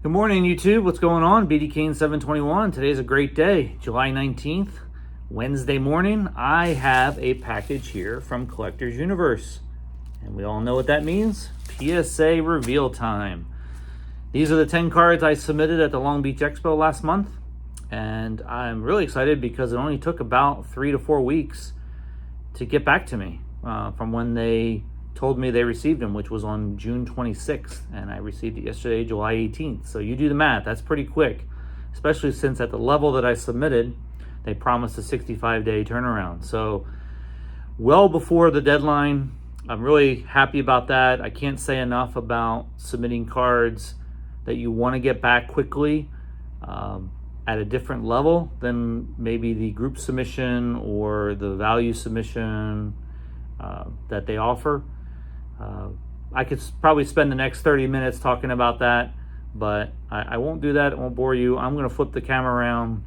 Good morning, YouTube. What's going on? BD Kane 721. Today's a great day, July 19th, Wednesday morning. I have a package here from Collector's Universe, and we all know what that means. PSA reveal time. These are the 10 cards I submitted at the Long Beach Expo last month, and I'm really excited because it only took about 3 to 4 weeks to get back to me from when they told me they received them, which was on June 26th, and I received it yesterday, July 18th. So you do the math, that's pretty quick, especially since at the level that I submitted, they promised a 65-day turnaround. So well before the deadline, I'm really happy about that. I can't say enough about submitting cards that you want to get back quickly at a different level than maybe the group submission or the value submission that they offer. I could probably spend the next 30 minutes talking about that, but I won't do that. It won't bore you. I'm going to flip the camera around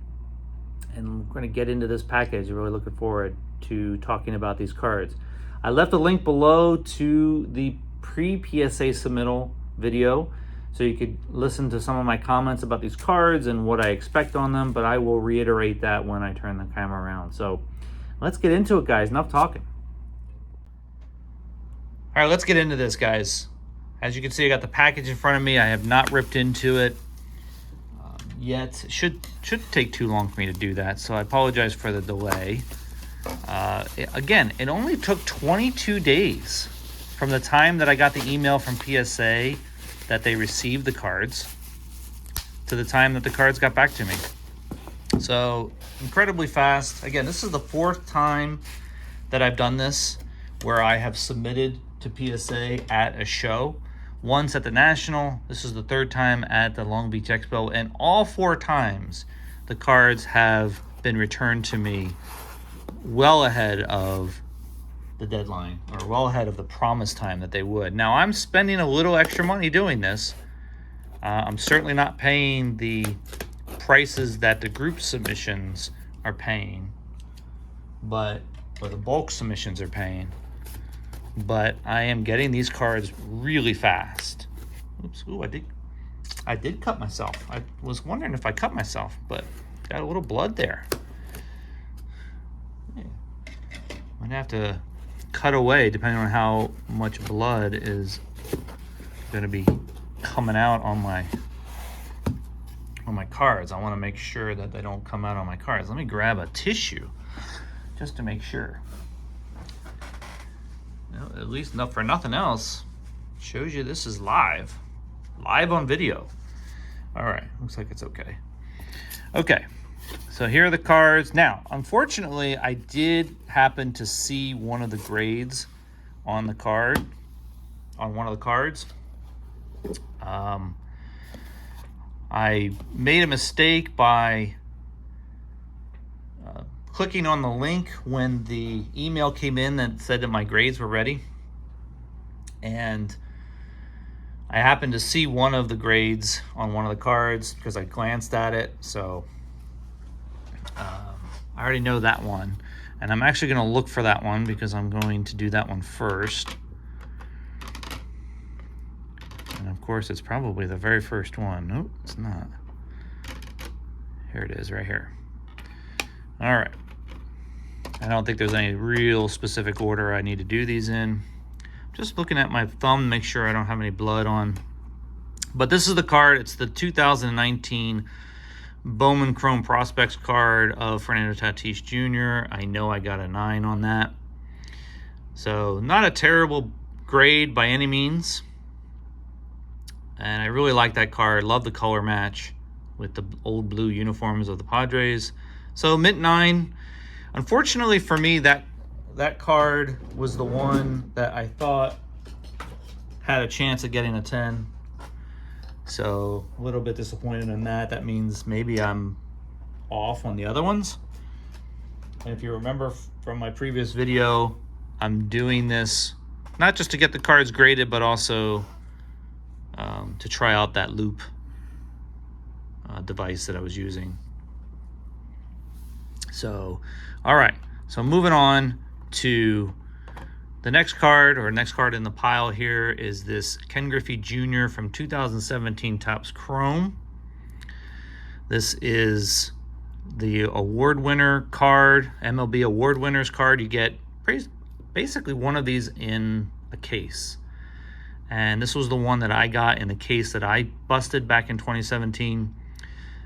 and we're going to get into this package. I'm really looking forward to talking about these cards. I left a link below to the pre-PSA submittal video, so you could listen to some of my comments about these cards and what I expect on them, but I will reiterate that when I turn the camera around. So let's get into it, guys. Enough talking. All right, let's get into this, guys. As you can see, I got the package in front of me. I have not ripped into it yet. It should take too long for me to do that, so I apologize for the delay. Again, it only took 22 days from the time that I got the email from PSA that they received the cards to the time that the cards got back to me. So incredibly fast. Again, this is the 4th time that I've done this where I have submitted to PSA at a show. Once at the National, this is the 3rd time at the Long Beach Expo, and all 4 times the cards have been returned to me well ahead of the deadline, or well ahead of the promised time that they would. Now, I'm spending a little extra money doing this. I'm certainly not paying the prices that the group submissions are paying, or the bulk submissions are paying. But I am getting these cards really fast. Oops, ooh, I did cut myself. I was wondering if I cut myself, but got a little blood there. Yeah. I'm gonna have to cut away depending on how much blood is gonna be coming out on my cards. I wanna make sure that they don't come out on my cards. Let me grab a tissue just to make sure. At least for nothing else, shows you this is live on video. All right, looks like it's okay. Okay, so here are the cards. Now, unfortunately, I did happen to see one of the grades on the card, on one of the cards. I made a mistake by clicking on the link when the email came in that said that my grades were ready. And I happened to see one of the grades on one of the cards because I glanced at it. So I already know that one. And I'm actually going to look for that one because I'm going to do that one first. And of course, it's probably the very first one. Nope, it's not. Here it is right here. All right. I don't think there's any real specific order I need to do these in. Just looking at my thumb, make sure I don't have any blood on. But this is the card. It's the 2019 Bowman Chrome Prospects card of Fernando Tatis Jr. I know I got a 9 on that. So not a terrible grade by any means. And I really like that card. Love the color match with the old blue uniforms of the Padres. So mint 9. Unfortunately for me, that card was the one that I thought had a chance of getting a 10. So a little bit disappointed in that. That means maybe I'm off on the other ones. And if you remember from my previous video, I'm doing this not just to get the cards graded, but also to try out that loop device that I was using. So, all right. So moving on to The next card, or next card in the pile here, is this Ken Griffey Jr. from 2017 Topps Chrome. This is the award winner card, MLB award winners card. You get basically one of these in a case. And this was the one that I got in the case that I busted back in 2017.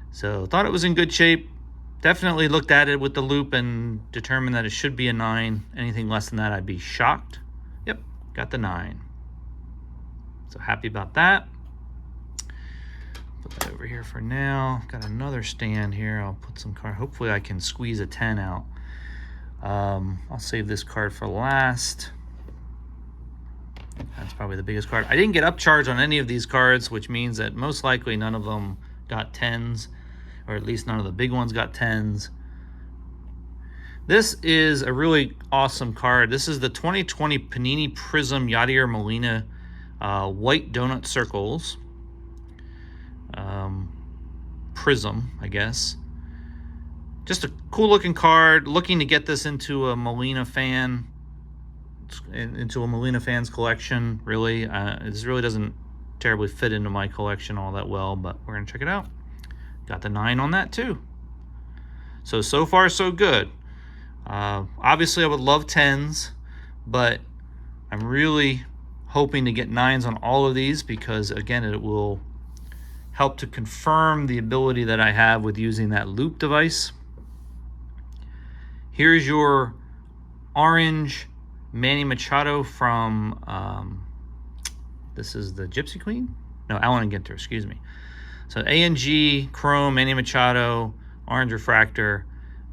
So thought it was in good shape. Definitely looked at it with the loop and determined that it should be a 9. Anything less than that, I'd be shocked. Yep, got the 9. So happy about that. Put that over here for now. Got another stand here. I'll put some card. Hopefully I can squeeze a 10 out. I'll save this card for last. That's probably the biggest card. I didn't get upcharged on any of these cards, which means that most likely none of them got 10s. Or at least none of the big ones got 10s. This is a really awesome card. This is the 2020 Panini Prism Yadier Molina white donut circles. Prism, I guess. Just a cool looking card. Looking to get this into a Molina fan, into a Molina fans collection. Really, this really doesn't terribly fit into my collection all that well, but we're gonna check it out. Got the 9 on that too. So far so good. Obviously I would love 10s, but I'm really hoping to get 9s on all of these because again, it will help to confirm the ability that I have with using that loop device. Here's your orange Manny Machado from, this is the Gypsy Queen? No, Allen & Ginter, excuse me. So ANG, Chrome, Manny Machado, orange refractor.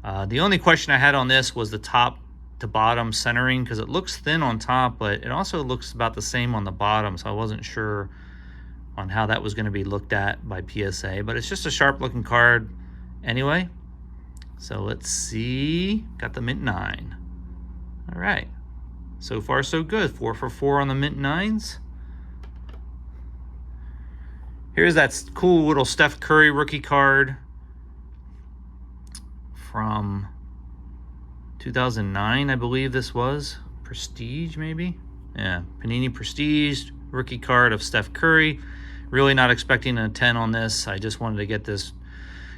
The only question I had on this was the top to bottom centering because it looks thin on top, but it also looks about the same on the bottom. So I wasn't sure on how that was going to be looked at by PSA, but it's just a sharp looking card anyway. So let's see. Got the mint 9. All right. So far so good. 4 for 4 on the mint 9s. Here's that cool little Steph Curry rookie card from 2009, I believe this was. Prestige, maybe? Yeah, Panini Prestige rookie card of Steph Curry. Really not expecting a 10 on this. I just wanted to get this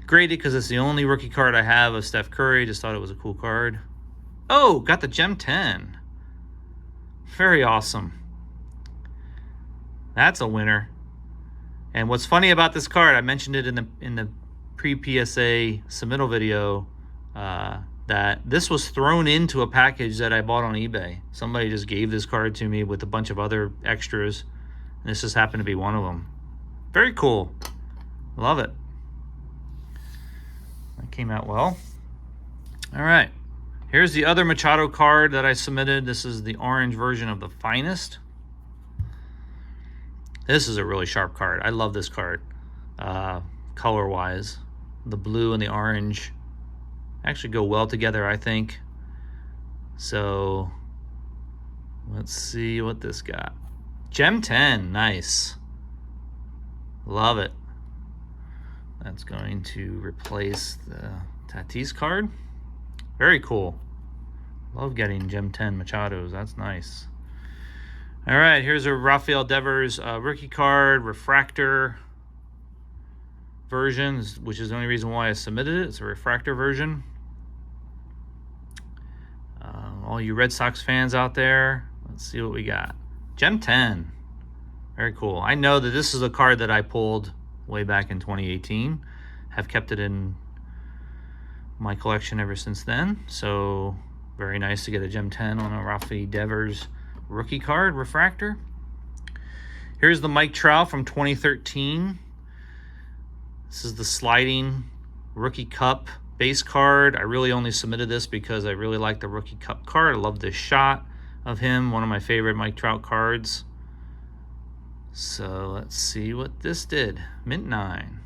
graded because it's the only rookie card I have of Steph Curry. Just thought it was a cool card. Oh, got the Gem 10. Very awesome. That's a winner. And what's funny about this card, I mentioned it in the pre-PSA submittal video, that this was thrown into a package that I bought on eBay. Somebody just gave this card to me with a bunch of other extras, and this just happened to be one of them. Very cool. Love it. That came out well. All right. Here's the other Machado card that I submitted. This is the orange version of the Finest. This is a really sharp card. I love this card, color-wise. The blue and the orange actually go well together, I think. So let's see what this got. Gem 10, nice. Love it. That's going to replace the Tatis card. Very cool. Love getting Gem 10 Machados. That's nice. All right, here's a Rafael Devers rookie card, refractor version, which is the only reason why I submitted it. It's a refractor version. All you Red Sox fans out there, let's see what we got. Gem 10. Very cool. I know that this is a card that I pulled way back in 2018. Have kept it in my collection ever since then. So very nice to get a Gem 10 on a Rafael Devers rookie card, refractor. Here's the Mike Trout from 2013. This is the sliding rookie cup base card. I really only submitted this because I really like the rookie cup card. I love this shot of him, one of my favorite Mike Trout cards. So let's see what this did. Mint 9.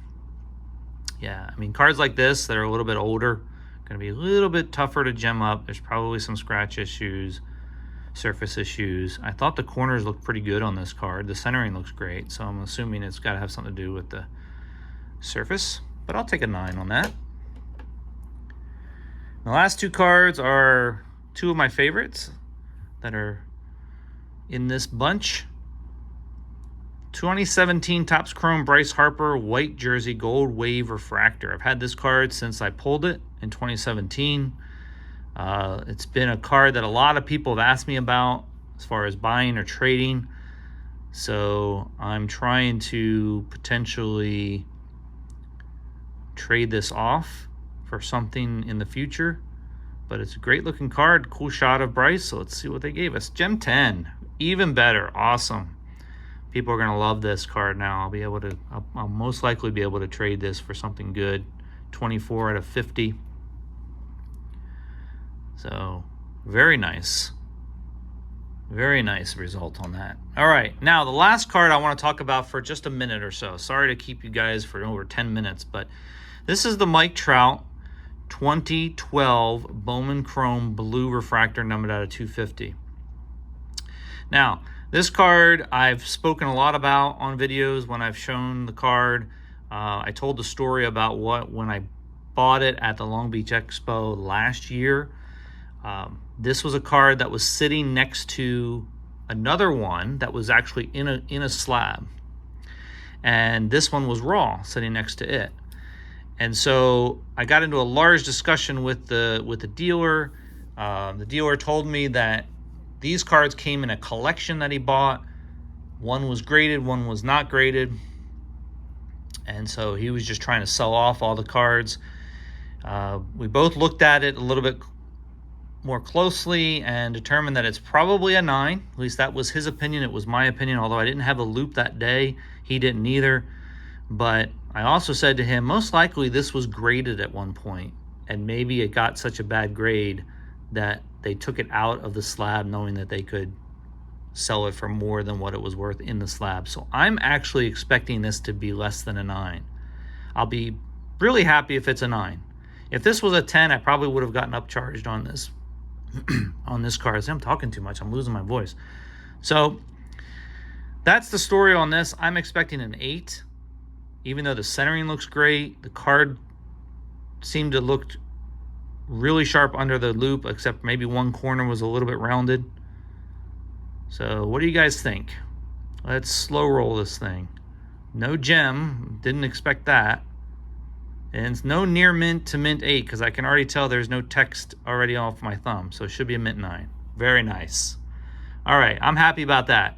Yeah, I mean, cards like this that are a little bit older, going to be a little bit tougher to gem up. There's probably some scratch issues, surface issues. I thought the corners looked pretty good on this card. The centering looks great, so I'm assuming it's got to have something to do with the surface, but I'll take a 9 on that. The last two cards are two of my favorites that are in this bunch. 2017 Topps Chrome Bryce Harper white jersey gold wave refractor. I've had this card since I pulled it in 2017. It's been a card that a lot of people have asked me about as far as buying or trading. So I'm trying to potentially trade this off for something in the future. But it's a great looking card. Cool shot of Bryce. So let's see what they gave us. Gem 10. Even better. Awesome. People are going to love this card now. I'll most likely be able to trade this for something good. 24 out of 50. So, very nice. Very nice result on that. All right, now the last card I want to talk about for just a minute or so. Sorry to keep you guys for over 10 minutes, but this is the Mike Trout 2012 Bowman Chrome Blue Refractor numbered out of 250. Now, this card I've spoken a lot about on videos when I've shown the card. I told the story about when I bought it at the Long Beach Expo last year. This was a card that was sitting next to another one that was actually in a slab, and this one was raw, sitting next to it. And so I got into a large discussion with the dealer. The dealer told me that these cards came in a collection that he bought. One was graded, one was not graded. And so he was just trying to sell off all the cards. We both looked at it a little bit more closely and determined that it's probably a 9. At least that was his opinion. It was my opinion, although I didn't have a loop that day. He didn't either. But I also said to him, most likely this was graded at one point, and maybe it got such a bad grade that they took it out of the slab knowing that they could sell it for more than what it was worth in the slab. So I'm actually expecting this to be less than a 9. I'll be really happy if it's a 9. If this was a 10, I probably would have gotten upcharged on this on this card. See, I'm talking too much. I'm losing my voice. So that's the story on this. I'm expecting an 8. Even though the centering looks great, the card seemed to look really sharp under the loop, except maybe one corner was a little bit rounded. So what do you guys think? Let's slow roll this thing. No gem, didn't expect that. And it's no near mint to mint 8, because I can already tell there's no text already off my thumb, so it should be a mint 9. Very nice. All right, I'm happy about that.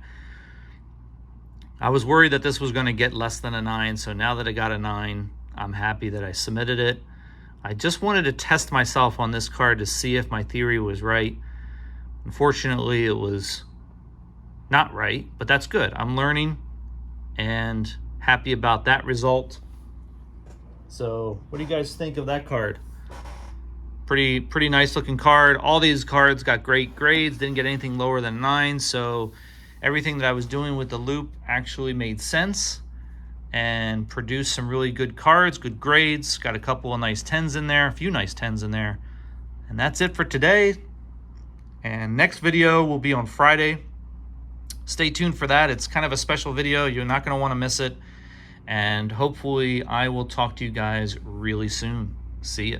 I was worried that this was going to get less than a 9, so now that I got a 9, I'm happy that I submitted it. I just wanted to test myself on this card to see if my theory was right. Unfortunately, it was not right, but that's good. I'm learning and happy about that result. So what do you guys think of that card? Pretty nice looking card. All these cards got great grades, didn't get anything lower than 9, so everything that I was doing with the loop actually made sense and produced some really good cards, good grades. Got a couple of nice 10s in there, a few nice 10s in there. And that's it for today. And next video will be on Friday. Stay tuned for that. It's kind of a special video. You're not going to want to miss it. And hopefully I will talk to you guys really soon. See ya.